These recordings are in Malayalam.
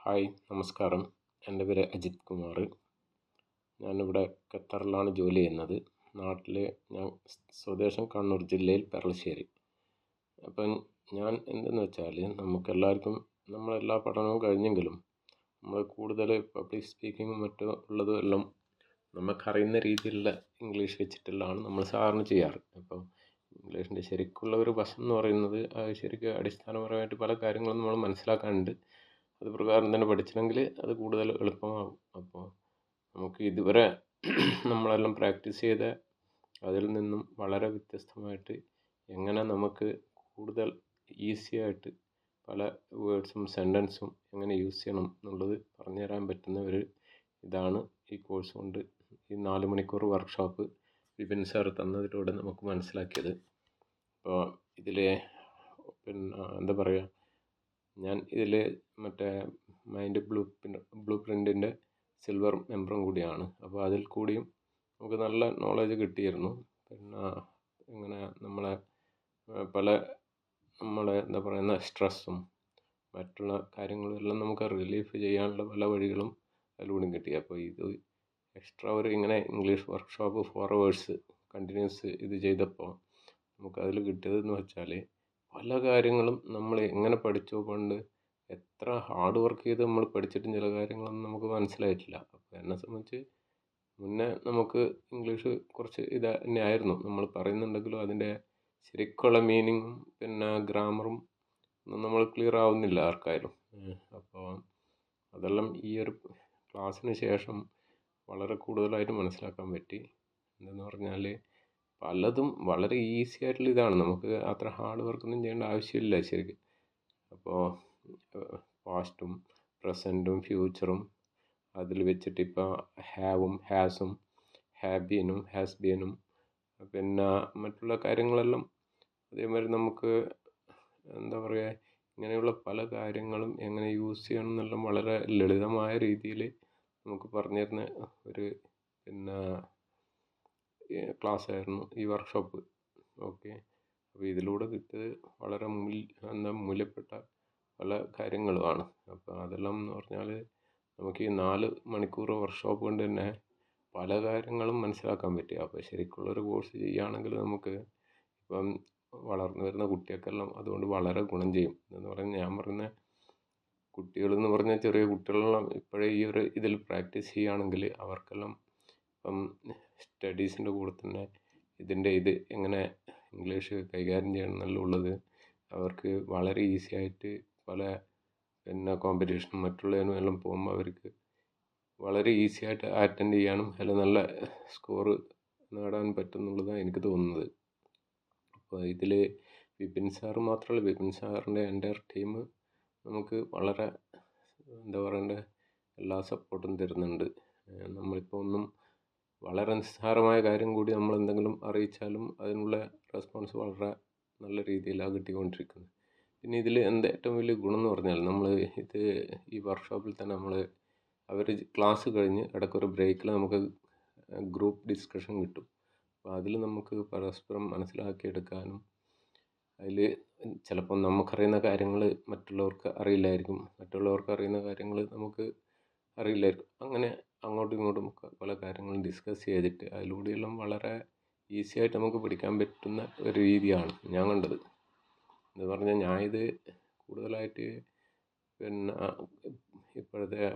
ഹായ്, നമസ്കാരം. എൻ്റെ പേര് അജിത് കുമാർ. ഞാനിവിടെ ഖത്തറിലാണ് ജോലി ചെയ്യുന്നത്. നാട്ടിൽ ഞാൻ സ്വദേശം കണ്ണൂർ ജില്ലയിൽ പെരളശ്ശേരി. അപ്പം ഞാൻ എന്തെന്ന് വെച്ചാൽ നമുക്കെല്ലാവർക്കും നമ്മളെല്ലാ പഠനവും കഴിഞ്ഞെങ്കിലും നമ്മൾ കൂടുതൽ പബ്ലിക് സ്പീക്കിങ്ങും മറ്റും ഉള്ളതും എല്ലാം നമുക്കറിയുന്ന രീതിയിലുള്ള ഇംഗ്ലീഷ് വെച്ചിട്ടുള്ളതാണ് നമ്മൾ സാധാരണ ചെയ്യാറ്. അപ്പോൾ ഇംഗ്ലീഷിൻ്റെ ശരിക്കുള്ള ഒരു വശം എന്ന് പറയുന്നത് ശരിക്കും അടിസ്ഥാനപരമായിട്ട് പല കാര്യങ്ങളും നമ്മൾ മനസ്സിലാക്കാനുണ്ട്. അത് പ്രകാരം തന്നെ പഠിച്ചില്ലെങ്കിൽ അത് കൂടുതൽ എളുപ്പമാകും. അപ്പോൾ നമുക്ക് ഇതുവരെ നമ്മളെല്ലാം പ്രാക്ടീസ് ചെയ്ത അതിൽ നിന്നും വളരെ വ്യത്യസ്തമായിട്ട് എങ്ങനെ നമുക്ക് കൂടുതൽ ഈസി ആയിട്ട് പല വേർഡ്സും സെൻറ്റൻസും എങ്ങനെ യൂസ് ചെയ്യണം എന്നുള്ളത് പറഞ്ഞു തരാൻ പറ്റുന്ന ഒരു ഇതാണ് ഈ കോഴ്സ് കൊണ്ട് ഈ 4 മണിക്കൂർ വർക്ക്ഷോപ്പ് വിപിൻ സാർ തന്നതിലൂടെ നമുക്ക് മനസ്സിലാക്കിയത്. അപ്പോൾ ഇതിൽ എന്താ പറയുക, ഞാൻ ഇതിൽ മറ്റേ മൈൻഡ് ബ്ലൂ പ്രിൻറ്റിൻ്റെ സിൽവർ മെമ്പറും കൂടിയാണ്. അപ്പോൾ അതിൽ കൂടിയും നമുക്ക് നല്ല നോളജ് കിട്ടിയിരുന്നു. ഇങ്ങനെ നമ്മളെ എന്താ പറയുന്ന സ്ട്രെസ്സും മറ്റുള്ള കാര്യങ്ങളും എല്ലാം നമുക്ക് റിലീഫ് ചെയ്യാനുള്ള പല വഴികളും അതിലൂടെയും കിട്ടി. അപ്പോൾ ഇത് എക്സ്ട്രാ ഒരു ഇങ്ങനെ ഇംഗ്ലീഷ് വർക്ക്ഷോപ്പ് 4 hours കണ്ടിന്യൂസ് ഇത് ചെയ്തപ്പോൾ നമുക്കതിൽ കിട്ടിയതെന്ന് വെച്ചാൽ പല കാര്യങ്ങളും നമ്മൾ എങ്ങനെ പഠിച്ചോ പണ്ട് എത്ര ഹാർഡ് വർക്ക് ചെയ്ത് നമ്മൾ പഠിച്ചിട്ടും ചില കാര്യങ്ങളൊന്നും നമുക്ക് മനസ്സിലായിട്ടില്ല. അപ്പോൾ എന്നെ സംബന്ധിച്ച് മുന്നേ നമുക്ക് ഇംഗ്ലീഷ് കുറച്ച് ഇത് തന്നെയായിരുന്നു, നമ്മൾ പറയുന്നുണ്ടെങ്കിലും അതിൻ്റെ ശരിക്കുള്ള മീനിങ്ങും ഗ്രാമറും ഒന്നും നമ്മൾ ക്ലിയർ ആവുന്നില്ല ആർക്കായാലും. അപ്പോൾ അതെല്ലാം ഈ ഒരു ക്ലാസ്സിന് ശേഷം വളരെ കൂടുതലായിട്ട് മനസ്സിലാക്കാൻ പറ്റി. എന്തെന്ന് പറഞ്ഞാൽ പലതും വളരെ ഈസി ആയിട്ടുള്ള ഇതാണ്, നമുക്ക് അത്ര ഹാർഡ് വർക്കൊന്നും ചെയ്യേണ്ട ആവശ്യമില്ല ശരിക്കും. അപ്പോൾ പാസ്റ്റും പ്രസൻറ്റും ഫ്യൂച്ചറും അതിൽ വെച്ചിട്ട് ഇപ്പോൾ ഹാവും ഹാസും ഹാവ് ബീനും ഹാസ് ബീനും മറ്റുള്ള കാര്യങ്ങളെല്ലാം അതേമാതിരി നമുക്ക് എന്താ പറയുക, ഇങ്ങനെയുള്ള പല കാര്യങ്ങളും എങ്ങനെ യൂസ് ചെയ്യണം എന്നെല്ലാം വളരെ ലളിതമായ രീതിയിൽ നമുക്ക് പറഞ്ഞു തരുന്ന ഒരു ക്ലാസ്സായിരുന്നു ഈ വർക്ക്ഷോപ്പ്. ഓക്കെ, അപ്പോൾ ഇതിലൂടെ കിട്ടിയത് വളരെ മൂല്യപ്പെട്ട പല കാര്യങ്ങളുമാണ്. അപ്പോൾ അതെല്ലാം എന്ന് പറഞ്ഞാൽ നമുക്ക് ഈ 4 മണിക്കൂർ വർക്ക്ഷോപ്പ് കൊണ്ട് തന്നെ പല കാര്യങ്ങളും മനസ്സിലാക്കാൻ പറ്റി. അപ്പോൾ ശരിക്കുള്ളൊരു കോഴ്സ് ചെയ്യുകയാണെങ്കിൽ നമുക്ക് ഇപ്പം വളർന്നു വരുന്ന കുട്ടികൾക്കെല്ലാം അതുകൊണ്ട് വളരെ ഗുണം ചെയ്യും. എന്ന് പറഞ്ഞാൽ ഞാൻ പറയുന്ന കുട്ടികളെന്ന് പറഞ്ഞാൽ ചെറിയ കുട്ടികളെല്ലാം ഇപ്പോഴേ ഈ ഒരു ഇതിൽ പ്രാക്ടീസ് ചെയ്യുകയാണെങ്കിൽ അവർക്കെല്ലാം ഇപ്പം സ്റ്റഡീസിൻ്റെ കൂടെ തന്നെ ഇത് എങ്ങനെ ഇംഗ്ലീഷ് കൈകാര്യം ചെയ്യണം എന്നുള്ളത് അവർക്ക് വളരെ ഈസി ആയിട്ട് പല കോമ്പറ്റീഷനും മറ്റുള്ളതിനും എല്ലാം പോകുമ്പോൾ അവർക്ക് വളരെ ഈസി ആയിട്ട് അറ്റൻഡ് ചെയ്യാനും അതിൽ നല്ല സ്കോർ നേടാൻ പറ്റുമെന്നുള്ളതാണ് എനിക്ക് തോന്നുന്നത്. അപ്പോൾ ഇതിൽ വിപിൻ സാറ് മാത്രമല്ല, വിപിൻ സാറിൻ്റെ എൻ്റയർ ടീം നമുക്ക് വളരെ എന്താ പറയണ്ടേ എല്ലാ സപ്പോർട്ടും തരുന്നുണ്ട്. നമ്മളിപ്പോൾ ഒന്നും വളരെ നിസ്സാരമായ കാര്യം കൂടി നമ്മൾ എന്തെങ്കിലും അറിയിച്ചാലും അതിനുള്ള റെസ്പോൺസ് വളരെ നല്ല രീതിയിലാണ് കിട്ടിക്കൊണ്ടിരിക്കുന്നത്. പിന്നെ ഇതിൽ ഏറ്റവും വലിയ ഗുണം എന്ന് പറഞ്ഞാൽ നമ്മൾ ഈ വർക്ക്ഷോപ്പിൽ തന്നെ അവർ ക്ലാസ് കഴിഞ്ഞ് ഇടയ്ക്കൊരു ബ്രേക്കിൽ നമുക്ക് ഗ്രൂപ്പ് ഡിസ്കഷൻ കിട്ടും. അപ്പോൾ അതിൽ നമുക്ക് പരസ്പരം മനസ്സിലാക്കിയെടുക്കാനും അതിൽ ചിലപ്പം നമുക്കറിയുന്ന കാര്യങ്ങൾ മറ്റുള്ളവർക്ക് അറിയില്ലായിരിക്കും, മറ്റുള്ളവർക്ക് അറിയുന്ന കാര്യങ്ങൾ നമുക്ക് അറിയില്ലായിരിക്കും. അങ്ങനെ അങ്ങോട്ടും ഇങ്ങോട്ടും പല കാര്യങ്ങളും ഡിസ്കസ് ചെയ്തിട്ട് അതിലൂടെയെല്ലാം വളരെ ഈസി ആയിട്ട് നമുക്ക് പഠിക്കാൻ പറ്റുന്ന ഒരു രീതിയാണ് ഞാൻ കണ്ടത്. എന്ന് പറഞ്ഞാൽ ഞാനിത് കൂടുതലായിട്ട് ഇപ്പോഴത്തെ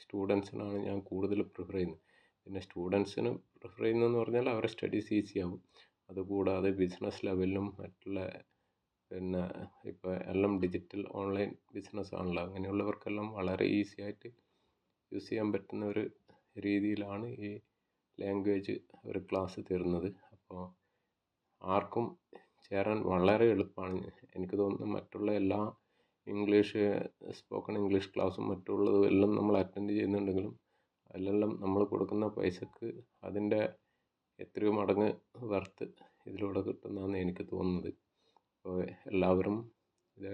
സ്റ്റുഡൻസിനാണ് ഞാൻ കൂടുതൽ പ്രിഫർ ചെയ്യുന്നത്. പിന്നെ സ്റ്റുഡൻസിന് പ്രിഫർ ചെയ്യുന്നതെന്ന് പറഞ്ഞാൽ അവരുടെ സ്റ്റഡീസ് ഈസി ആവും. അതുകൂടാതെ ബിസിനസ് ലെവലിലും മറ്റുള്ള ഇപ്പോൾ എല്ലാം ഡിജിറ്റൽ ഓൺലൈൻ ബിസിനസ് ആണല്ലോ, അങ്ങനെയുള്ളവർക്കെല്ലാം വളരെ ഈസി ആയിട്ട് യൂസ് ചെയ്യാൻ പറ്റുന്ന ഒരു രീതിയിലാണ് ഈ ലാംഗ്വേജ് ഒരു ക്ലാസ് തരുന്നത്. അപ്പോൾ ആർക്കും ചേരാൻ വളരെ എളുപ്പമാണ്. എനിക്ക് തോന്നുന്നു മറ്റുള്ള എല്ലാ സ്പോക്കൺ ഇംഗ്ലീഷ് ക്ലാസ്സും മറ്റുള്ളതും എല്ലാം നമ്മൾ അറ്റൻഡ് ചെയ്യുന്നുണ്ടെങ്കിലും അതിലെല്ലാം നമ്മൾ കൊടുക്കുന്ന പൈസക്ക് അതിൻ്റെ എത്രയോ മടങ്ങ് വർത്ത് ഇതിലൂടെ കിട്ടുന്നതാണ് എനിക്ക് തോന്നുന്നത്. അപ്പോൾ എല്ലാവരും ഇത്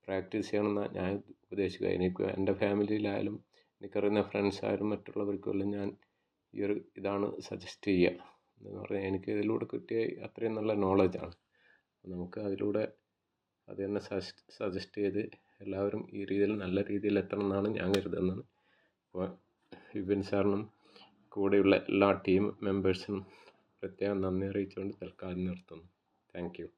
പ്രാക്ടീസ് ചെയ്യണമെന്നാണ് ഞാൻ ഉപദേശിക്കുക. എനിക്ക് എൻ്റെ ഫാമിലിയിലായാലും എനിക്കറിയുന്ന ഫ്രണ്ട്സായാലും മറ്റുള്ളവർക്കെല്ലാം ഞാൻ ഇതാണ് സജസ്റ്റ് ചെയ്യുക. എന്ന് പറഞ്ഞാൽ എനിക്ക് ഇതിലൂടെ കിട്ടിയ അത്രയും നല്ല നോളജാണ്. നമുക്ക് അതിലൂടെ അത് തന്നെ സജസ്റ്റ് ചെയ്ത് എല്ലാവരും ഈ രീതിയിൽ നല്ല രീതിയിൽ എത്തണം എന്നാണ് ഞാൻ കരുതുന്നത്. അപ്പോൾ വിപിൻ സാറിനും കൂടെയുള്ള എല്ലാ ടീം മെമ്പേഴ്സിനും പ്രത്യേകം നന്ദി അറിയിച്ചുകൊണ്ട് തൽക്കാലം നിർത്തുന്നു. Thank you.